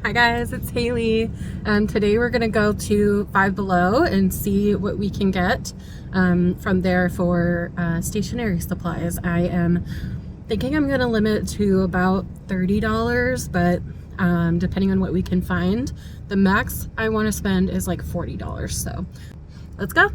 Hi guys, it's Haley, and today we're gonna go to Five Below and see what we can get from there for stationery supplies. I am thinking I'm gonna limit to about $30, but depending on what we can find, the max I want to spend is like $40. So let's go.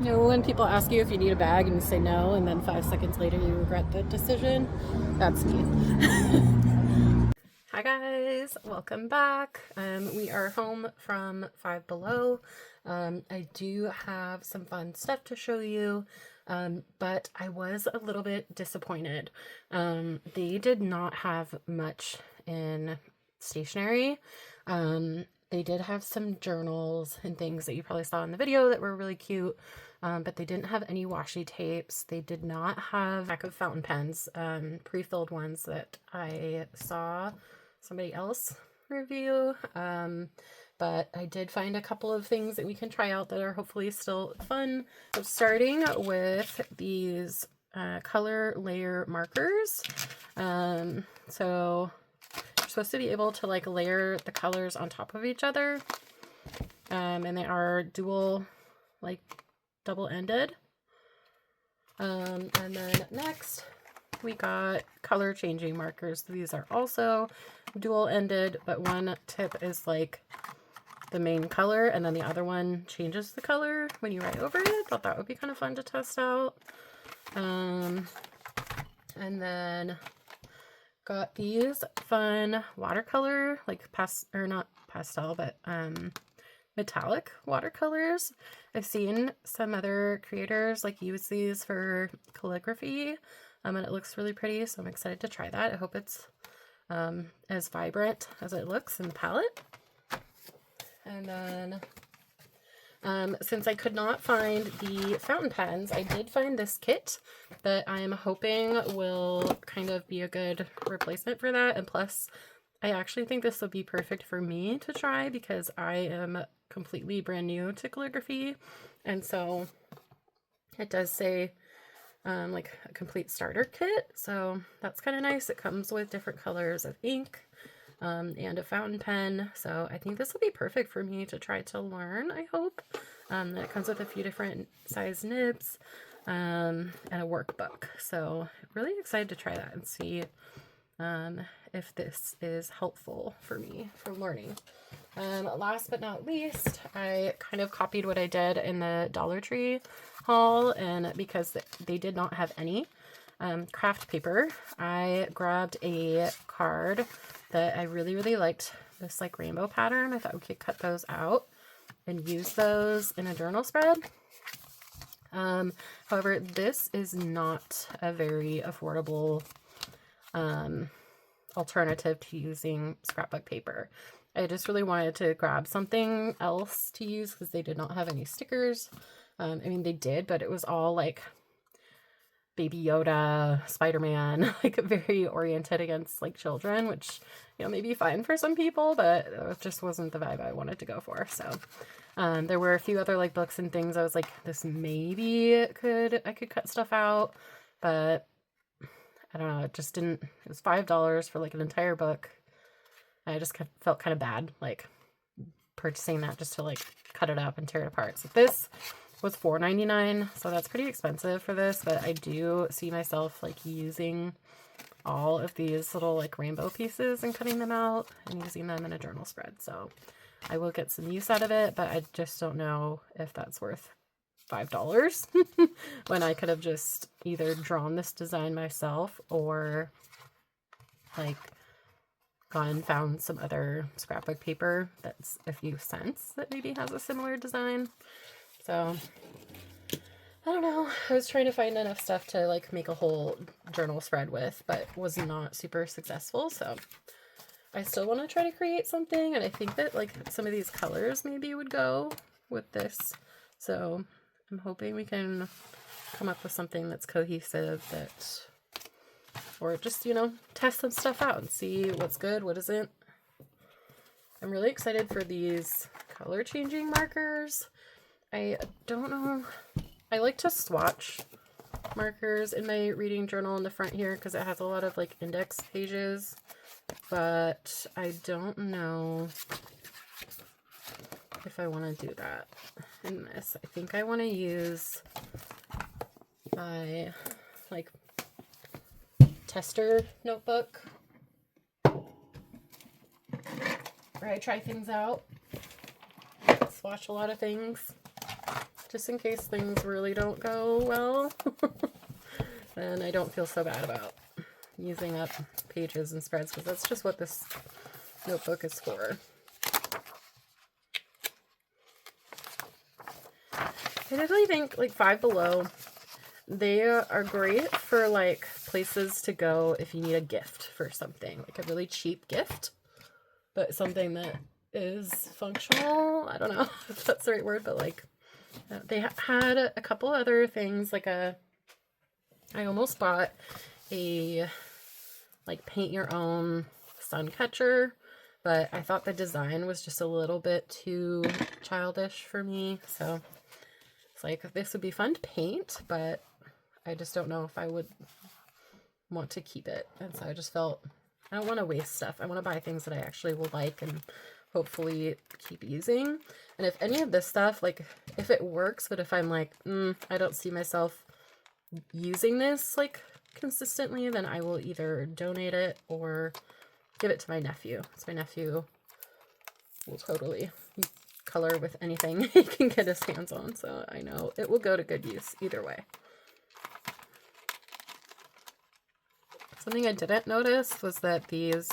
You know, when people ask you if you need a bag and you say no, and then 5 seconds later you regret the decision, that's me. Hi guys, welcome back. We are home from Five Below. I do have some fun stuff to show you, but I was a little bit disappointed. They did not have much in stationery. They did have some journals and things that you probably saw in the video that were really cute, but they didn't have any washi tapes. They did not have a pack of fountain pens, pre-filled ones that I saw somebody else review, but I did find a couple of things that we can try out that are hopefully still fun. So starting with these color layer markers. So you're supposed to be able to like layer the colors on top of each other, and they are dual, like double-ended. And then next we got color changing markers. These are also dual-ended, but one tip is like the main color and then the other one changes the color when you write over it. Thought that would be kind of fun to test out. And then got these fun watercolor, like not pastel, but metallic watercolors. I've seen some other creators like use these for calligraphy, and it looks really pretty, so I'm excited to try that. I hope it's as vibrant as it looks in the palette. And then since I could not find the fountain pens, I did find this kit that I am hoping will kind of be a good replacement for that. And plus, I actually think this will be perfect for me to try because I am completely brand new to calligraphy. And so it does say like a complete starter kit, so that's kind of nice. It comes with different colors of ink and a fountain pen, so I think this will be perfect for me to try to learn, I hope. It comes with a few different size nibs and a workbook, so really excited to try that and see if this is helpful for me for learning. Last but not least, I kind of copied what I did in the Dollar Tree haul, and because they did not have any craft paper, I grabbed a card that I really liked, this like rainbow pattern. I thought we could cut those out and use those in a journal spread. However, this is not a very affordable alternative to using scrapbook paper. I just really wanted to grab something else to use because they did not have any stickers. I mean, they did, but it was all like Baby Yoda, Spider-Man, like very oriented against like children, which, you know, may be fine for some people, but it just wasn't the vibe I wanted to go for. So there were a few other like books and things I was like, this maybe I could cut stuff out, but I don't know, it just didn't. It was $5 for like an entire book. I just felt kind of bad, like purchasing that just to like cut it up and tear it apart. So this was $4.99, so that's pretty expensive for this, but I do see myself like using all of these little like rainbow pieces and cutting them out and using them in a journal spread. So I will get some use out of it, but I just don't know if that's worth $5 when I could have just either drawn this design myself or like gone and found some other scrapbook paper that's a few cents that maybe has a similar design. So I don't know. I was trying to find enough stuff to like make a whole journal spread with, but was not super successful. So I still want to try to create something, and I think that like some of these colors maybe would go with this. So I'm hoping we can come up with something that's cohesive, that, or just, you know, test some stuff out and see what's good, what isn't. I'm really excited for these color changing markers. I don't know. I like to swatch markers in my reading journal in the front here because it has a lot of like index pages, but I don't know if I want to do that in this. I think I want to use my like tester notebook where I try things out, swatch a lot of things, just in case things really don't go well. Then I don't feel so bad about using up pages and spreads, because that's just what this notebook is for. I definitely think like Five Below, they are great for like places to go if you need a gift for something, like a really cheap gift, but something that is functional. I don't know if that's the right word, but like they had a couple other things, like I almost bought a like paint your own sun catcher, but I thought the design was just a little bit too childish for me. So it's like, this would be fun to paint, but I just don't know if I would want to keep it. And so I just felt, I don't want to waste stuff. I want to buy things that I actually will like and hopefully keep using. And if any of this stuff, like if it works, but if I'm like, I don't see myself using this like consistently, then I will either donate it or give it to my nephew. So my nephew will totally color with anything he can get his hands on, so I know it will go to good use either way. Something I didn't notice was that these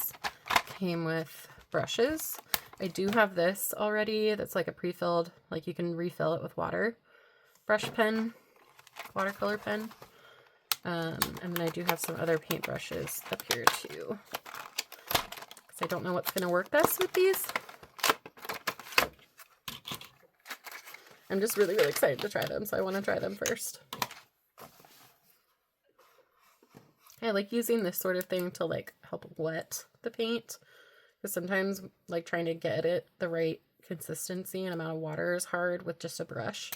came with brushes. I do have this already that's like a pre-filled, like you can refill it with water, brush pen, watercolor pen. And then I do have some other paint brushes up here too, because I don't know what's going to work best with these. I'm just really, really excited to try them, so I want to try them first. I like using this sort of thing to like help wet the paint, because sometimes like trying to get it the right consistency and amount of water is hard with just a brush.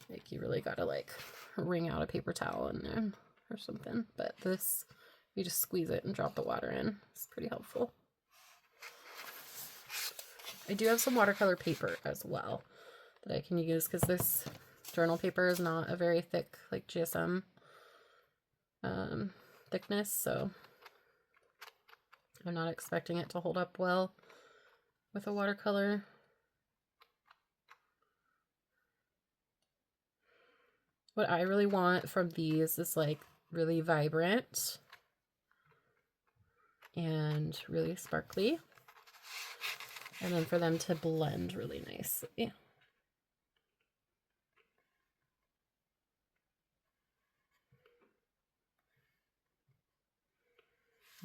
Like you really gotta like wring out a paper towel in there or something, but this, you just squeeze it and drop the water in. It's pretty helpful. I do have some watercolor paper as well that I can use, because this journal paper is not a very thick, like GSM thickness, so I'm not expecting it to hold up well with a watercolor. What I really want from these is like really vibrant and really sparkly, and then for them to blend really nicely.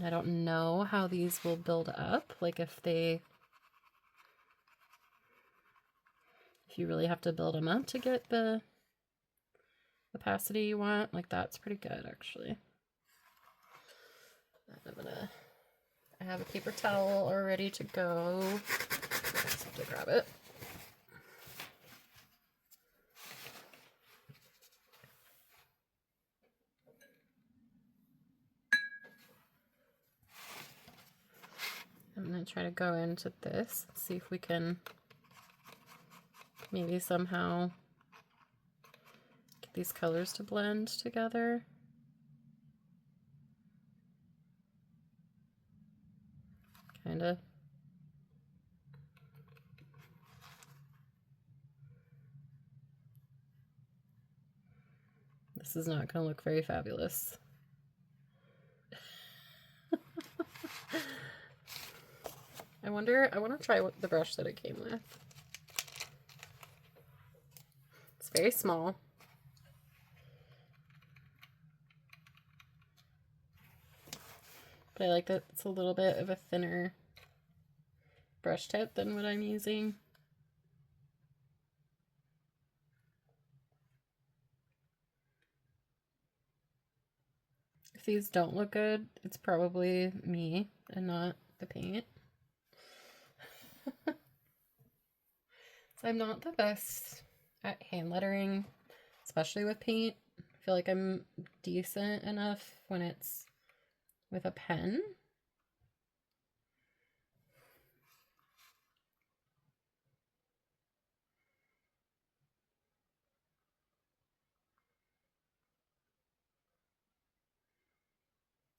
I don't know how these will build up, like if you really have to build them up to get the opacity you want. Like that's pretty good actually. I have a paper towel all ready to go. I just have to grab it. I'm going to try to go into this, see if we can maybe somehow get these colors to blend together. Kind of. This is not going to look very fabulous. I want to try the brush that it came with. It's very small. But I like that it's a little bit of a thinner brush tip than what I'm using. If these don't look good, it's probably me and not the paint. So I'm not the best at hand lettering, especially with paint. I feel like I'm decent enough when it's with a pen.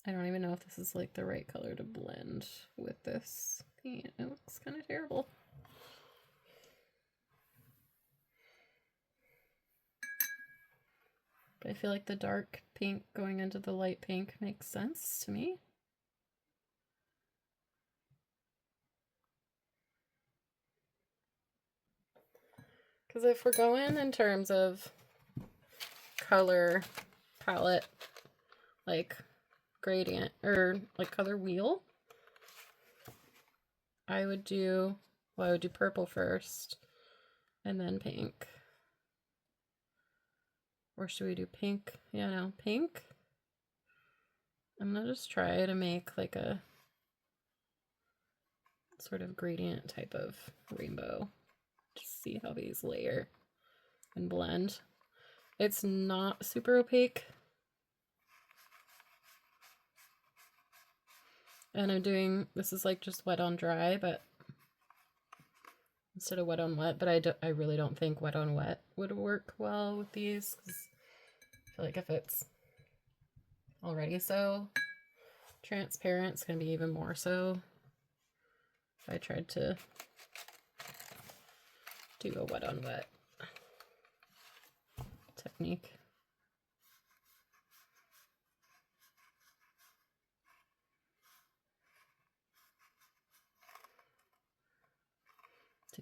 I don't even know if this is like the right color to blend with this paint. It looks kind of terrible. But I feel like the dark pink going into the light pink makes sense to me. Because if we're going in terms of color palette, like gradient or like color wheel, I would do purple first and then pink. Or should we do pink? Yeah, no, pink. I'm gonna just try to make like a sort of gradient type of rainbow. Just see how these layer and blend. It's not super opaque. And I'm doing, this is like just wet on dry, but instead of wet on wet, but I really don't think wet on wet would work well with these, because I feel like if it's already so transparent, it's going to be even more so if I tried to do a wet on wet technique.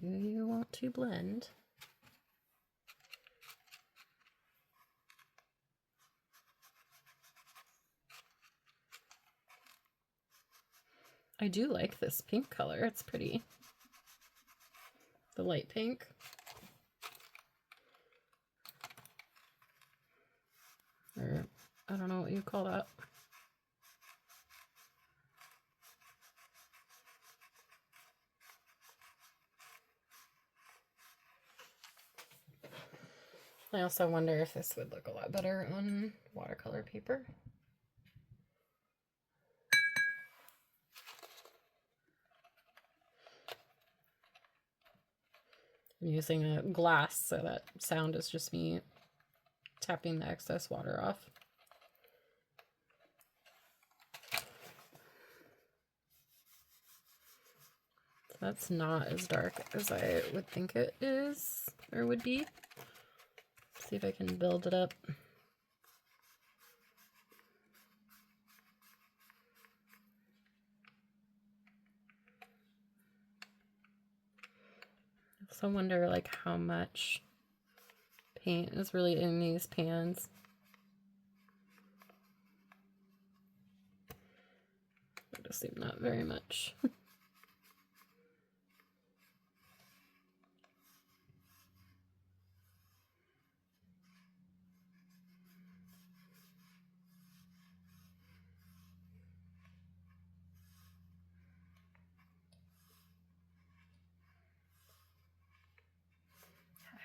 Do you want to blend? I do like this pink color. It's pretty. The light pink. Or I don't know what you call that. I also wonder if this would look a lot better on watercolor paper. I'm using a glass, so that sound is just me tapping the excess water off. So that's not as dark as I would think it is, or would be. See if I can build it up. So I wonder like how much paint is really in these pans. I would assume not very much.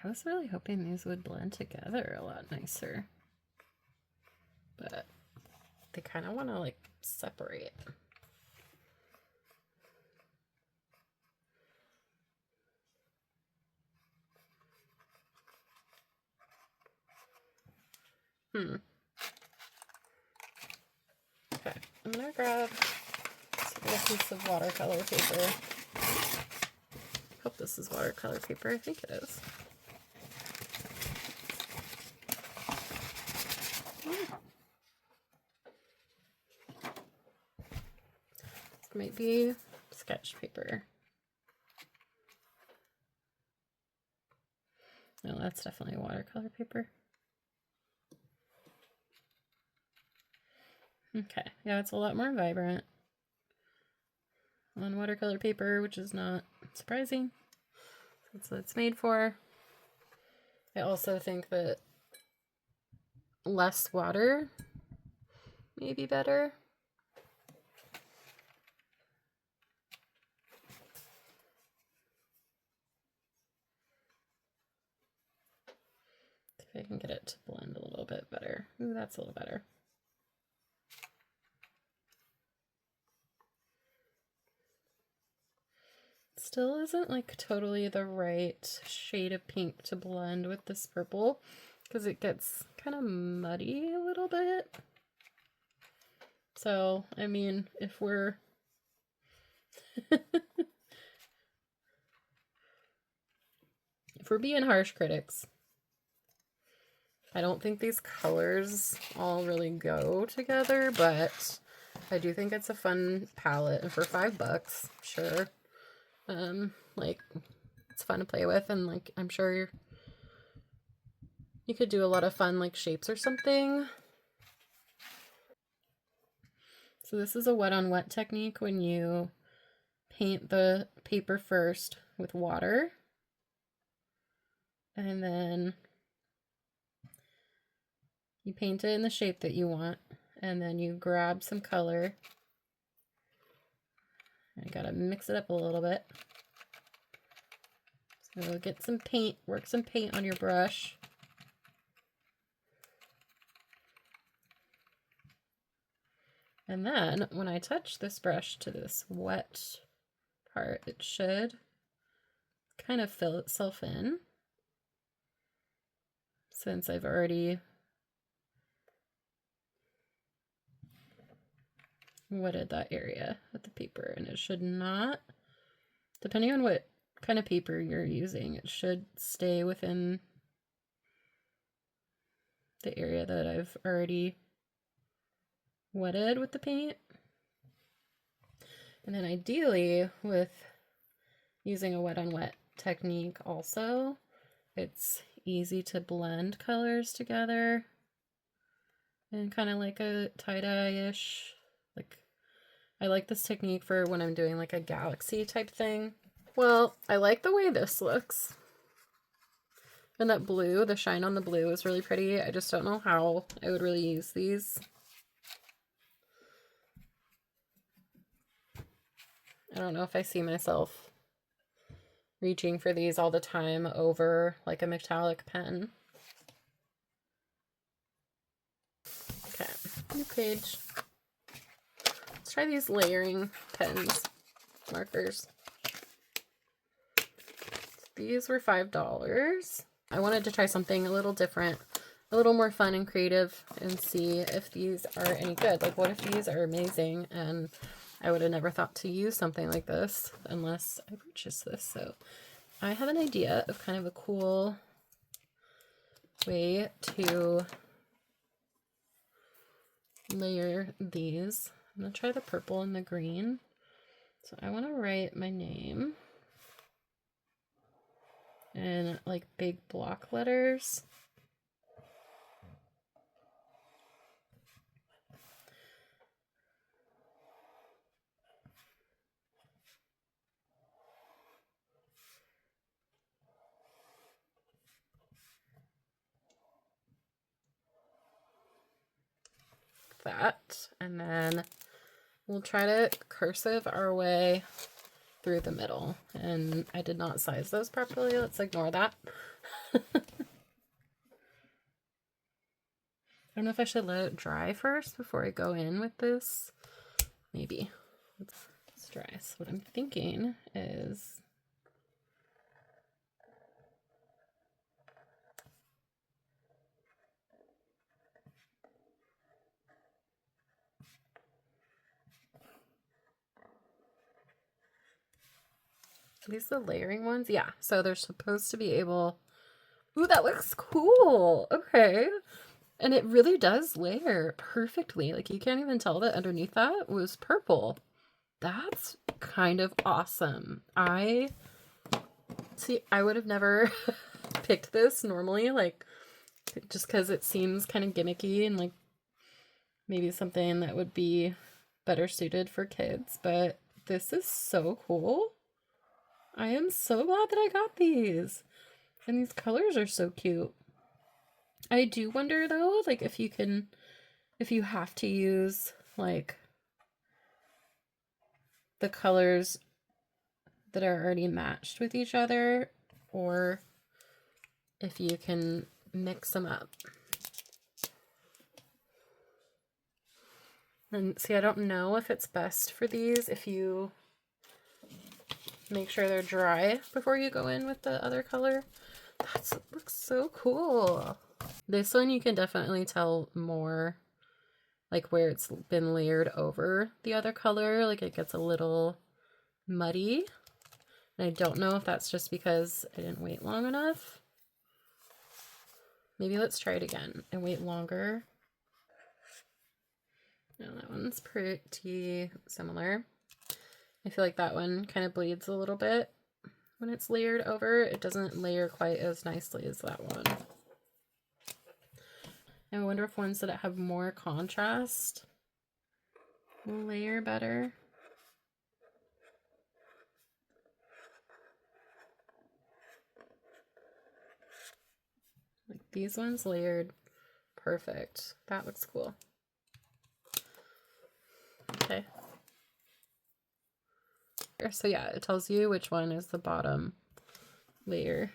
I was really hoping these would blend together a lot nicer, but they kind of want to like separate. Okay, I'm gonna grab a piece of watercolor paper. Hope this is watercolor paper. I think it is. This might be sketch paper. No, that's definitely watercolor paper. Okay, yeah, it's a lot more vibrant on watercolor paper, which is not surprising. That's what it's made for. I also think that less water may be better. See if I can get it to blend a little bit better. Ooh, that's a little better. Still isn't like totally the right shade of pink to blend with this purple because it gets kind of muddy a little bit. So, I mean, if we're if we're being harsh critics, I don't think these colors all really go together, but I do think it's a fun palette, and for $5, sure. Like, it's fun to play with, and like, I'm sure you could do a lot of fun like shapes or something. So this is a wet on wet technique when you paint the paper first with water, and then you paint it in the shape that you want, and then you grab some color. I gotta mix it up a little bit. So get some paint, work some paint on your brush. And then when I touch this brush to this wet part, it should kind of fill itself in, since I've already wetted that area with the paper. And it should not, depending on what kind of paper you're using, it should stay within the area that I've already wetted with the paint. And then ideally, with using a wet on wet technique also, it's easy to blend colors together and kind of like a tie-dye-ish. Like, I like this technique for when I'm doing like a galaxy type thing. Well, I like the way this looks. And that blue, the shine on the blue is really pretty. I just don't know how I would really use these. I don't know if I see myself reaching for these all the time over like a metallic pen. Okay, new page. Let's try these layering pens, markers. These were $5. I wanted to try something a little different, a little more fun and creative, and see if these are any good. Like, what if these are amazing and I would have never thought to use something like this unless I purchased this. So I have an idea of kind of a cool way to layer these. I'm gonna try the purple and the green. So I want to write my name in like big block letters. That, and then we'll try to cursive our way through the middle. And I did not size those properly. Let's ignore that. I don't know if I should let it dry first before I go in with this. Maybe. It's dry. So what I'm thinking is are these the layering ones? Yeah. So they're supposed to be able. Ooh, that looks cool. Okay. And it really does layer perfectly. Like, you can't even tell that underneath that was purple. That's kind of awesome. I would have never picked this normally, like, just because it seems kind of gimmicky and like maybe something that would be better suited for kids, but this is so cool. I am so glad that I got these. And these colors are so cute. I do wonder though, like if you have to use like the colors that are already matched with each other, or if you can mix them up. And see, I don't know if it's best for these if you make sure they're dry before you go in with the other color. That looks so cool. This one you can definitely tell more like where it's been layered over the other color. Like, it gets a little muddy. And I don't know if that's just because I didn't wait long enough. Maybe let's try it again and wait longer. No, that one's pretty similar. I feel like that one kind of bleeds a little bit when it's layered over. It doesn't layer quite as nicely as that one. I wonder if ones that have more contrast will layer better. Like these ones layered perfect. That looks cool. Okay. So yeah, it tells you which one is the bottom layer.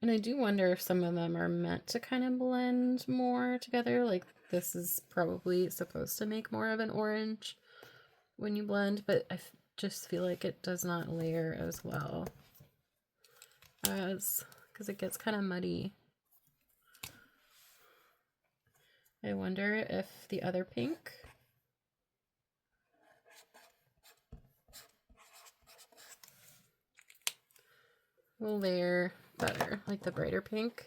And I do wonder if some of them are meant to kind of blend more together. Like this is probably supposed to make more of an orange when you blend, but I just feel like it does not layer as well as, because it gets kind of muddy. I wonder if the other pink will layer better, like the brighter pink.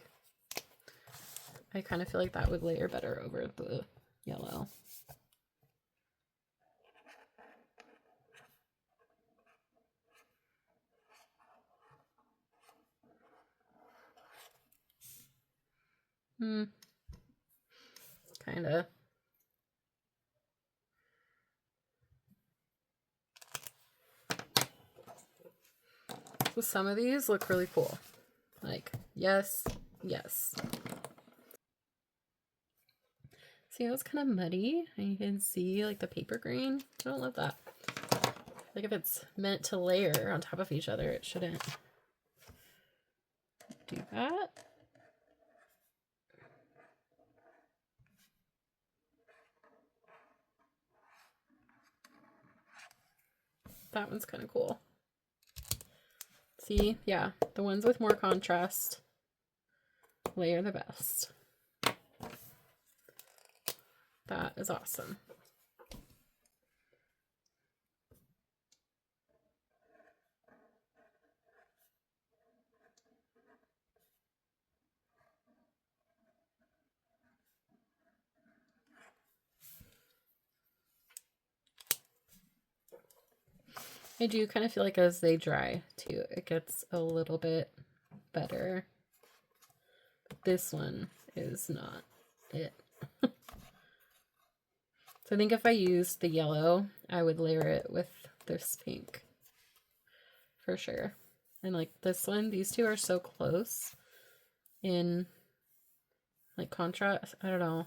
I kind of feel like that would layer better over the yellow. Kind of. So some of these look really cool. Like, yes, yes. See how it's kind of muddy? And you can see like the paper grain. I don't love that. Like if it's meant to layer on top of each other, it shouldn't do that. That one's kind of cool. See, yeah, the ones with more contrast layer the best. That is awesome. I do kind of feel like as they dry too, it gets a little bit better. This one is not it. So I think if I used the yellow, I would layer it with this pink for sure. And like this one, these two are so close in like contrast. I don't know.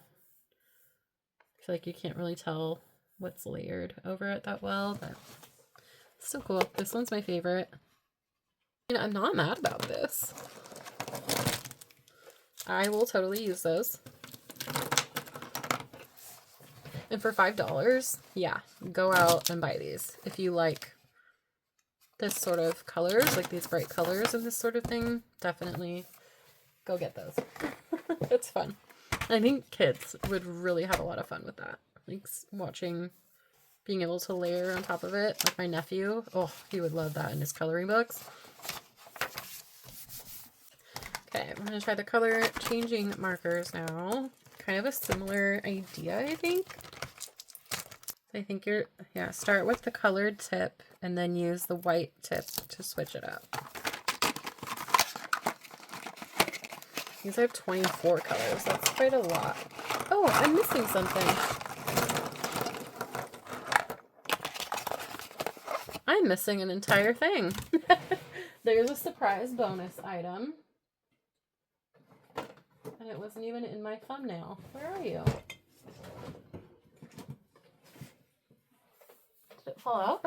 I feel like you can't really tell what's layered over it that well, but it's still cool. This one's my favorite. You know, I'm not mad about this. I will totally use those. And for $5, yeah, go out and buy these. If you like this sort of colors, like these bright colors and this sort of thing, definitely go get those. It's fun. I think kids would really have a lot of fun with that. Like watching, being able to layer on top of it. Like my nephew, oh, he would love that in his coloring books. Okay, I'm going to try the color changing markers now. Kind of a similar idea, I think. I think you're, yeah, start with the colored tip and then use the white tip to switch it up. These have 24 colors. That's quite a lot. Oh, I'm missing something. I'm missing an entire thing. There's a surprise bonus item. And it wasn't even in my thumbnail. Where are you? Did it fall out?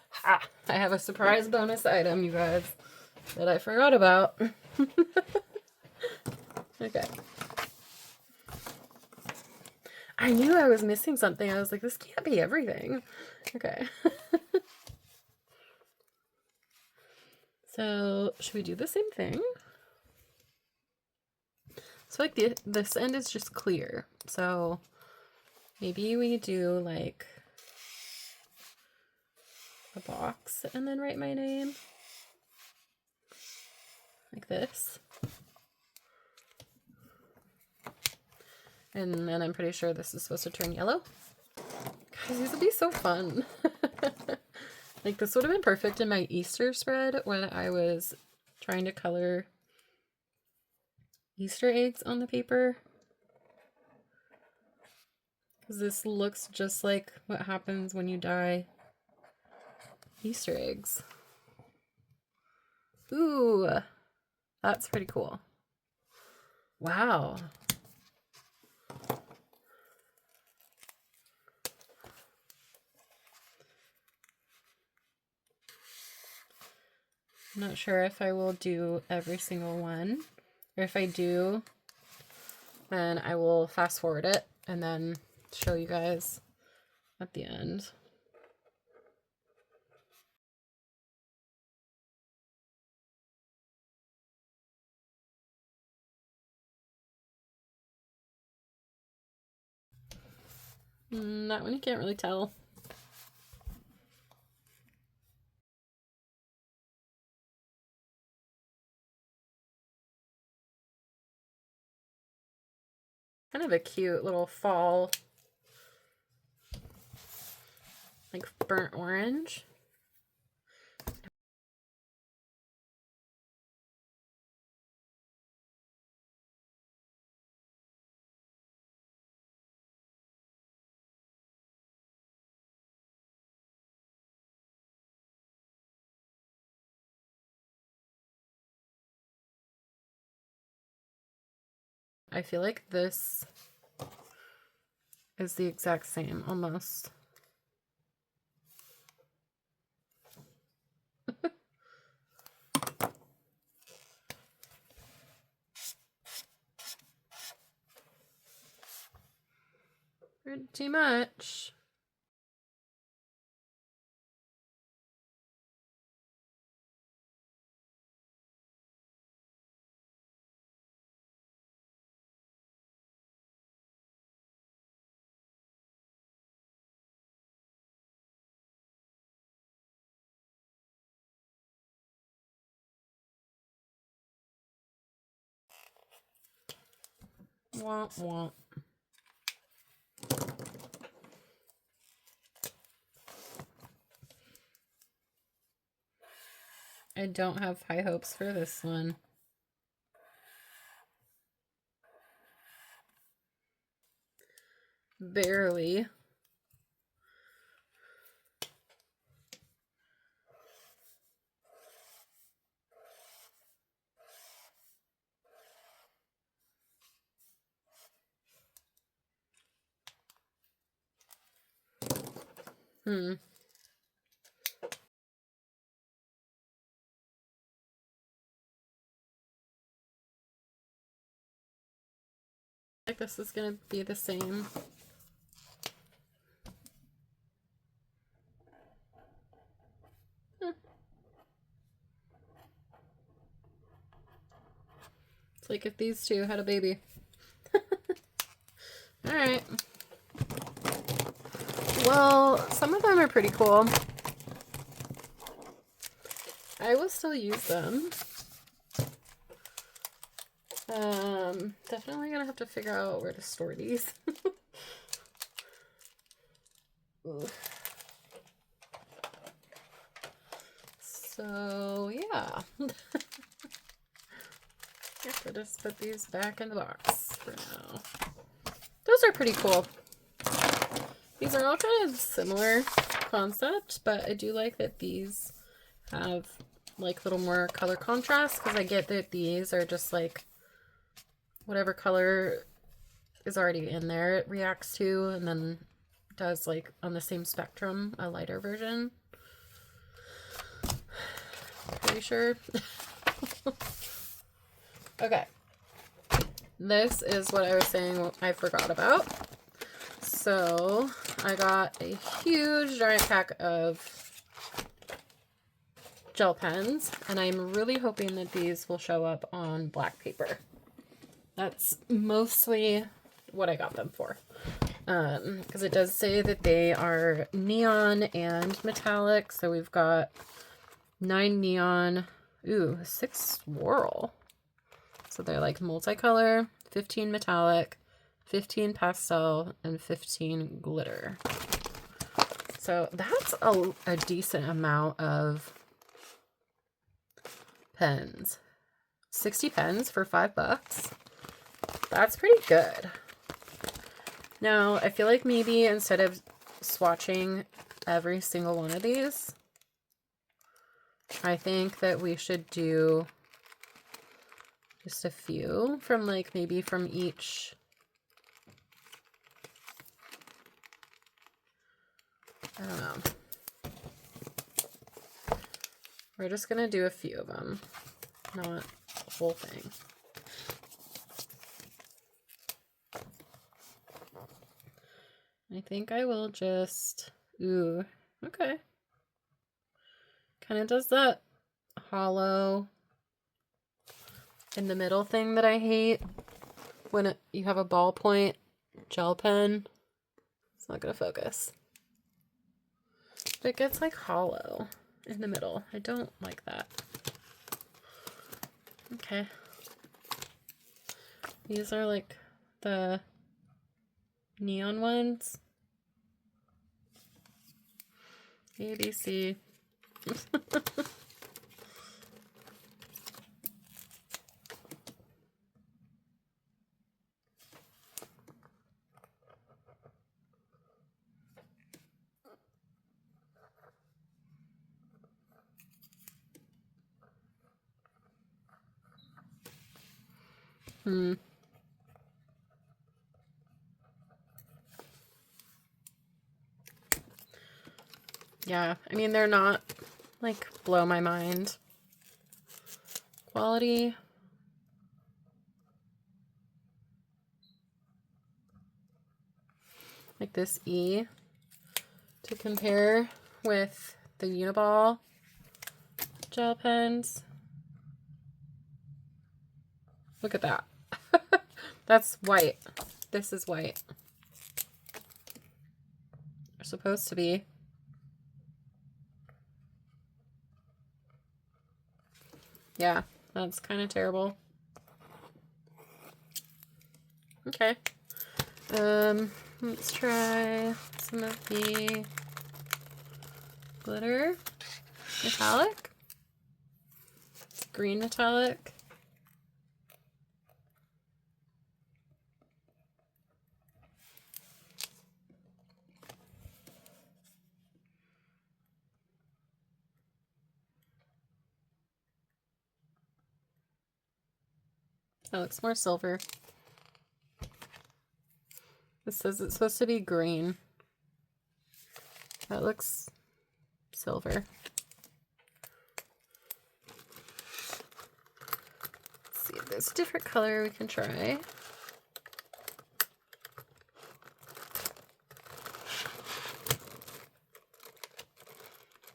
Ha! I have a surprise bonus item, you guys, that I forgot about. Okay. I knew I was missing something. I was like, this can't be everything. Okay. So, should we do the same thing? So like this end is just clear. So maybe we do like a box and then write my name like this. And then I'm pretty sure this is supposed to turn yellow. Guys, these would be so fun. Like, this would have been perfect in my Easter spread when I was trying to color Easter eggs on the paper. Because this looks just like what happens when you dye Easter eggs. Ooh, that's pretty cool. Wow. I'm not sure if I will do every single one, or if I do, then I will fast forward it and then show you guys at the end. That one you can't really tell. Kind of a cute little fall, like burnt orange. I feel like this is the exact same almost. Too much. Womp womp. I don't have high hopes for this one. Barely. Like this is gonna be the same. It's like if these two had a baby. Alright. Well, some of them are pretty cool. I will still use them. Definitely gonna have to figure out where to store these. So, yeah. I have to just put these back in the box for now. Those are pretty cool. These are all kind of similar concept, but I do like that these have like a little more color contrast, because I get that these are just like whatever color is already in there it reacts to, and then does like on the same spectrum a lighter version. Pretty sure. Okay, this is what I was saying I forgot about. So I got a huge giant pack of gel pens, and I'm really hoping that these will show up on black paper. That's mostly what I got them for. because it does say that they are neon and metallic. So we've got 9 neon, 6 swirl. So they're like multicolor, 15 metallic, 15 pastel, and 15 glitter. So that's a decent amount of pens. 60 pens for $5. That's pretty good. Now, I feel like maybe instead of swatching every single one of these, I think that we should do just a few from like maybe from each. I don't know. We're just gonna do a few of them, not the whole thing. I think I will just, okay. Kind of does that hollow in the middle thing that I hate when you have a ballpoint gel pen. It's not gonna focus. But it gets like hollow in the middle. I don't like that. Okay. These are like the neon ones. A, B, C. Yeah, I mean, they're not like blow my mind quality. Like this E to compare with the Uniball gel pens. Look at that. That's white. This is white. They're supposed to be. Yeah, that's kind of terrible. Okay. Let's try some of the glitter metallic. Green metallic. That looks more silver. This says it's supposed to be green. That looks silver. Let's see if there's a different color we can try.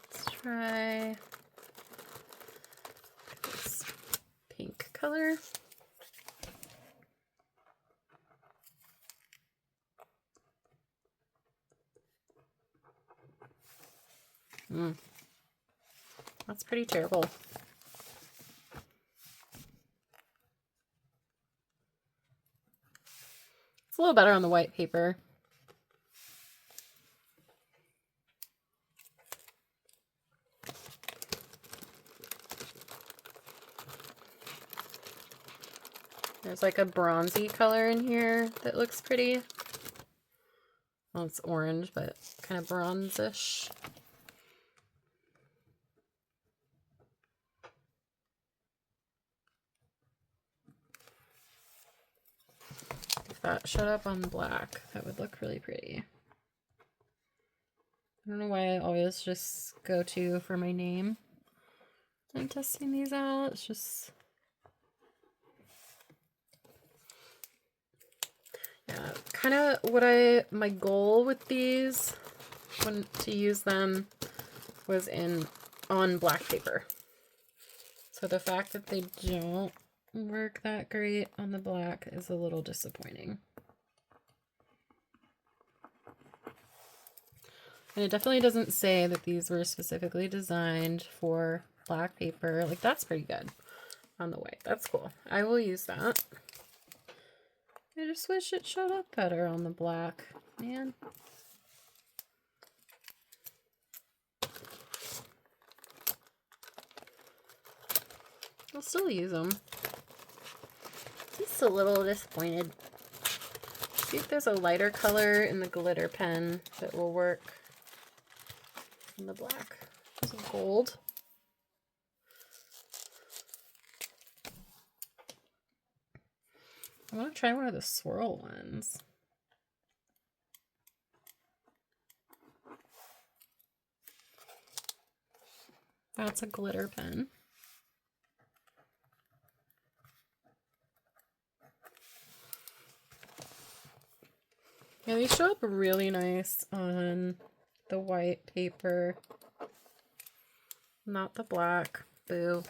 Let's try this pink color. That's pretty terrible. It's a little better on the white paper. There's like a bronzy color in here that looks pretty. Well, it's orange, but kind of bronzish. If that showed up on black, that would look really pretty. I don't know why I always just go to for my name. I'm testing these out. It's just, yeah, kind of what my goal with these when to use them was on black paper. So the fact that they don't work that great on the black is a little disappointing. And it definitely doesn't say that these were specifically designed for black paper. Like, that's pretty good on the white. That's cool. I will use that. I just wish it showed up better on the black, man. I'll still use them. Just a little disappointed. See if there's a lighter color in the glitter pen that will work in the black. Some gold. I want to try one of the swirl ones. That's a glitter pen. Yeah, these show up really nice on the white paper. Not the black. Boo.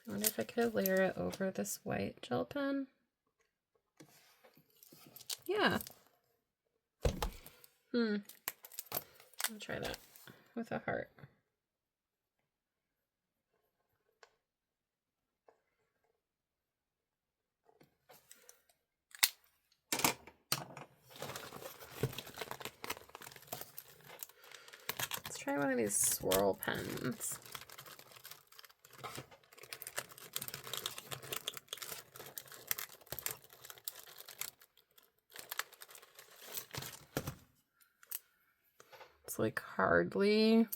I wonder if I could layer it over this white gel pen. Yeah. I'll try that with a heart. Let's try one of these swirl pens. It's like hardly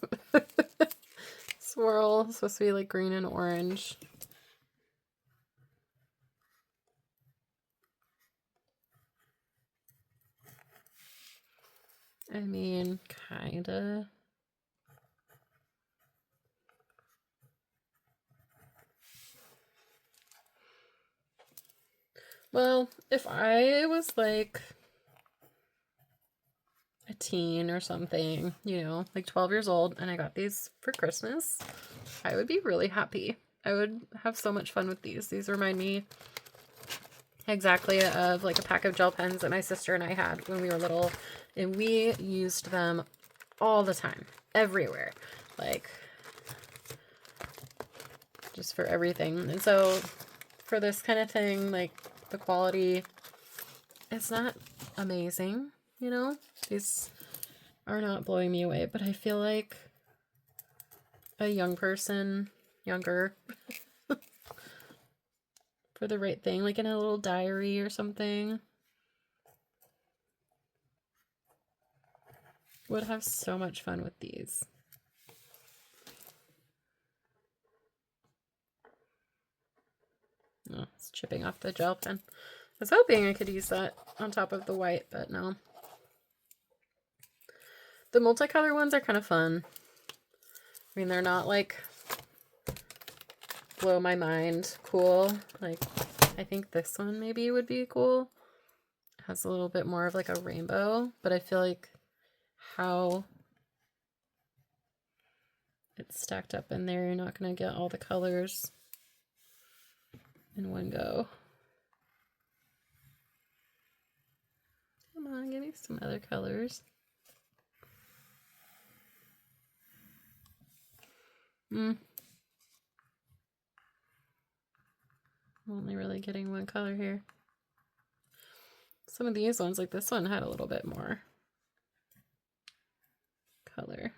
swirl. It's supposed to be like green and orange. I mean, kinda. Well, if I was like a teen or something, you know, like 12 years old, and I got these for Christmas, I would be really happy. I would have so much fun with these. These remind me exactly of like a pack of gel pens that my sister and I had when we were little, and we used them all the time, everywhere, like just for everything. And so for this kind of thing, like the quality, it's not amazing, you know? These are not blowing me away, but I feel like a young person, younger, for the right thing, like in a little diary or something, would have so much fun with these. Oh, it's chipping off the gel pen. I was hoping I could use that on top of the white, but no. The multicolor ones are kind of fun. I mean, they're not like blow my mind cool. Like, I think this one maybe would be cool. It has a little bit more of like a rainbow, but I feel like how it's stacked up in there, you're not going to get all the colors in one go. Come on, give me some other colors. I'm only really getting one color here. Some of these ones, like this one, had a little bit more color.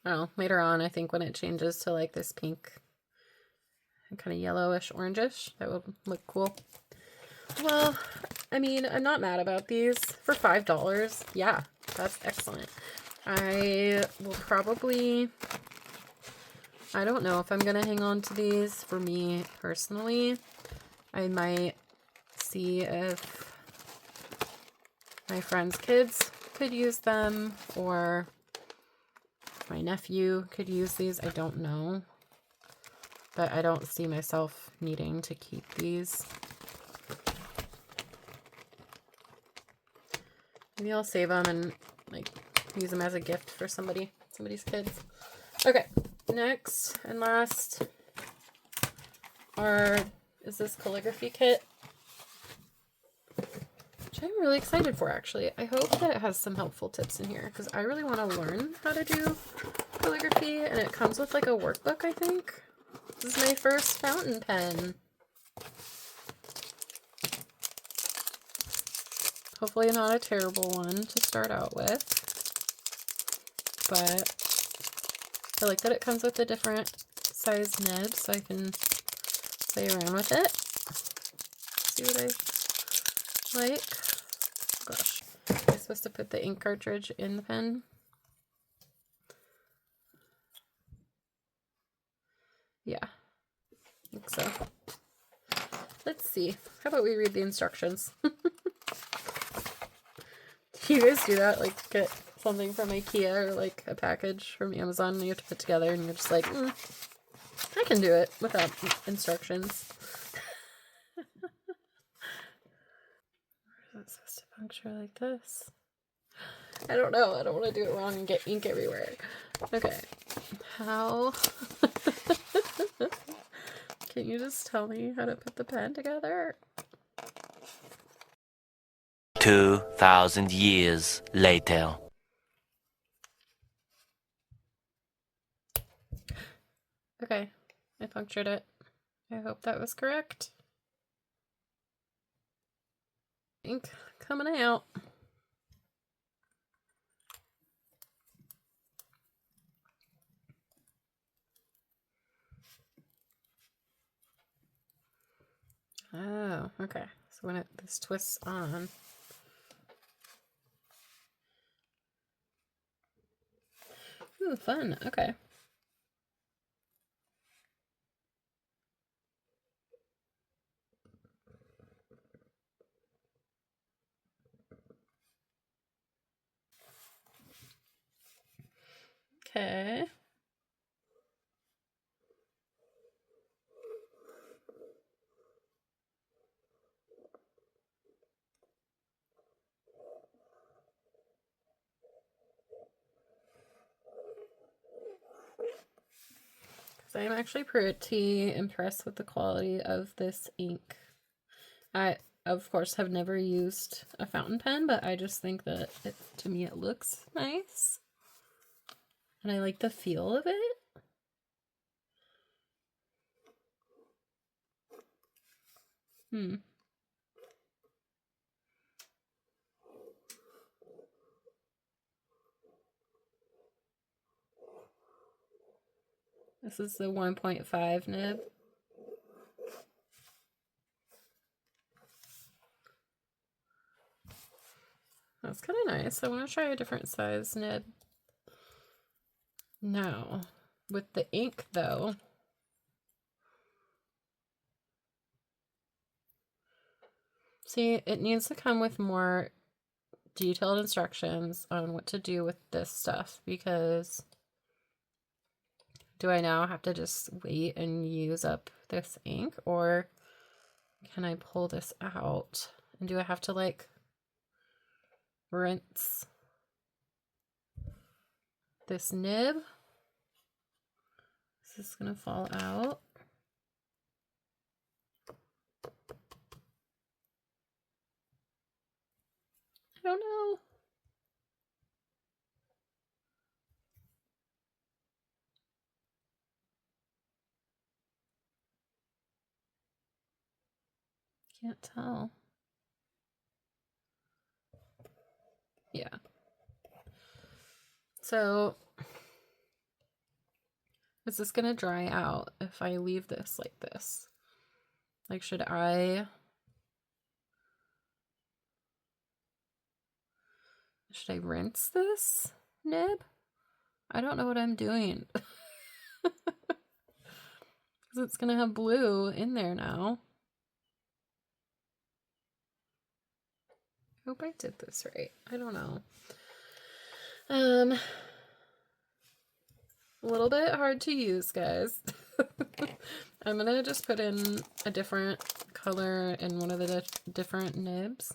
Oh, later on, I think when it changes to like this pink and kind of yellowish orangish, that would look cool. Well, I mean, I'm not mad about these. For $5, yeah, that's excellent. I will probably, I don't know if I'm going to hang on to these for me personally. I might see if my friends' kids could use them, or my nephew could use these. I don't know. But I don't see myself needing to keep these. Maybe I'll save them and like use them as a gift for somebody's kids. Okay, next and last is this calligraphy kit, which I'm really excited for, actually. I hope that it has some helpful tips in here, because I really want to learn how to do calligraphy, and it comes with like a workbook, I think. This is my first fountain pen. Hopefully not a terrible one to start out with, but I like that it comes with a different size nib so I can play around with it. See what I like. Gosh, am I supposed to put the ink cartridge in the pen? Yeah, I think so. Let's see. How about we read the instructions? Do you guys do that? Like, get something from IKEA or like a package from Amazon and you have to put together and you're just like, I can do it without instructions. Is it supposed to puncture like this? I don't know. I don't want to do it wrong and get ink everywhere. Okay. How? Can you just tell me how to put the pen together? 2,000 years later. Okay, I punctured it. I hope that was correct. Ink coming out. Oh, okay. So when this twists on. Ooh, fun. Okay. Okay. So I'm actually pretty impressed with the quality of this ink. I, of course, have never used a fountain pen, but I just think that to me it looks nice. And I like the feel of it. This is the 1.5 nib. That's kind of nice. I want to try a different size nib. Now, with the ink though, see, it needs to come with more detailed instructions on what to do with this stuff, because do I now have to just wait and use up this ink, or can I pull this out? And do I have to like rinse this nib? Is this gonna fall out? I don't know. Can't tell. Yeah. So is this gonna dry out if I leave this like this? Like, should I rinse this nib? I don't know what I'm doing. Because it's gonna have blue in there now. I hope I did this right. I don't know. A little bit hard to use, guys. I'm gonna just put in a different color in one of the different nibs.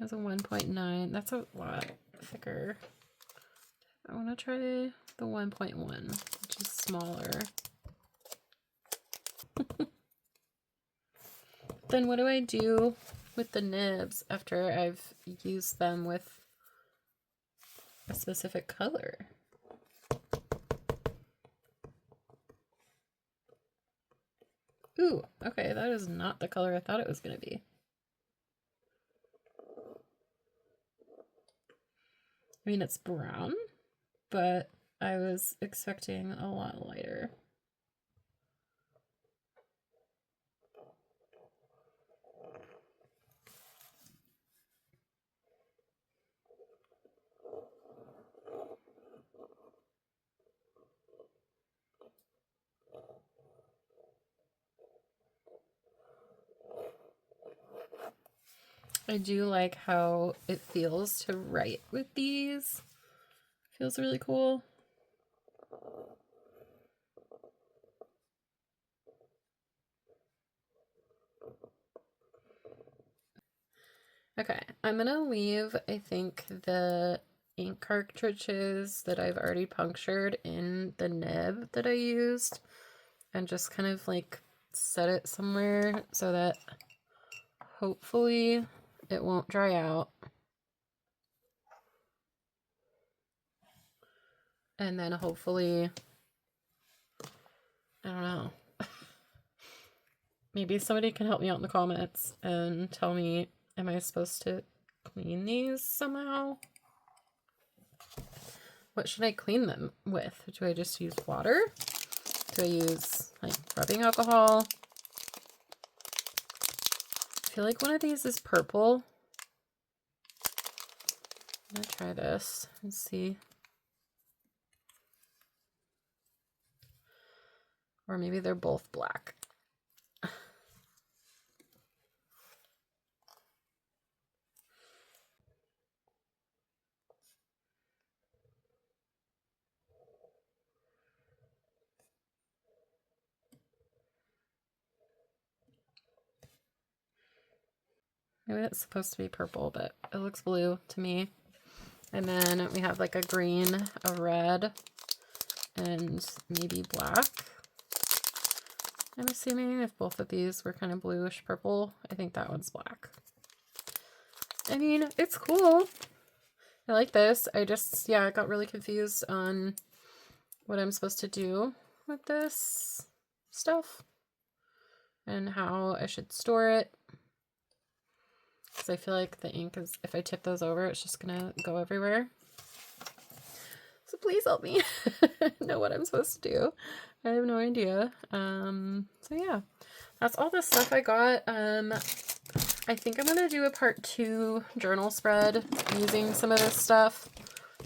That's a 1.9. That's a lot thicker. I want to try the 1.1, which is smaller. then what do I do with the nibs after I've used them with a specific color? Ooh, okay, that is not the color I thought it was going to be. I mean, it's brown, but I was expecting a lot lighter. I do like how it feels to write with these. Feels really cool. Okay, I'm gonna leave, I think, the ink cartridges that I've already punctured in the nib that I used and just kind of like set it somewhere so that hopefully it won't dry out. And then hopefully, I don't know, maybe somebody can help me out in the comments and tell me, am I supposed to clean these somehow? What should I clean them with? Do I just use water? Do I use like rubbing alcohol? I feel like one of these is purple. I'm gonna try this and see. Or maybe they're both black. Maybe it's supposed to be purple, but it looks blue to me. And then we have like a green, a red, and maybe black. I'm assuming if both of these were kind of bluish purple, I think that one's black. I mean, it's cool. I like this. I just, yeah, I got really confused on what I'm supposed to do with this stuff and how I should store it. Because I feel like the ink is, if I tip those over, it's just gonna go everywhere. So please help me know what I'm supposed to do. I have no idea. So yeah, that's all the stuff I got. I think I'm gonna do a part 2 journal spread using some of this stuff.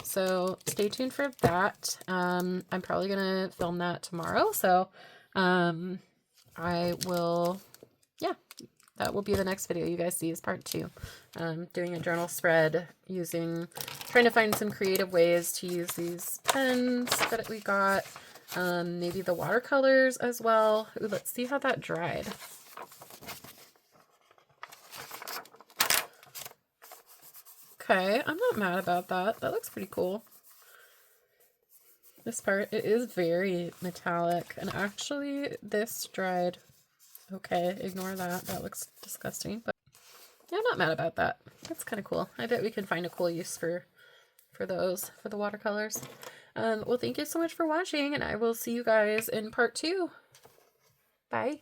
So stay tuned for that. I'm probably gonna film that tomorrow. So I will, yeah, that will be the next video you guys see is part 2. Doing a journal spread trying to find some creative ways to use these pens that we got. Maybe the watercolors as well. Ooh, let's see how that dried. Okay, I'm not mad about that. That looks pretty cool. This part, it is very metallic, and actually this dried okay. Ignore that. That looks disgusting, but yeah, I'm not mad about that. That's kind of cool. I bet we can find a cool use for the watercolors. Well, thank you so much for watching, and I will see you guys in part 2. Bye.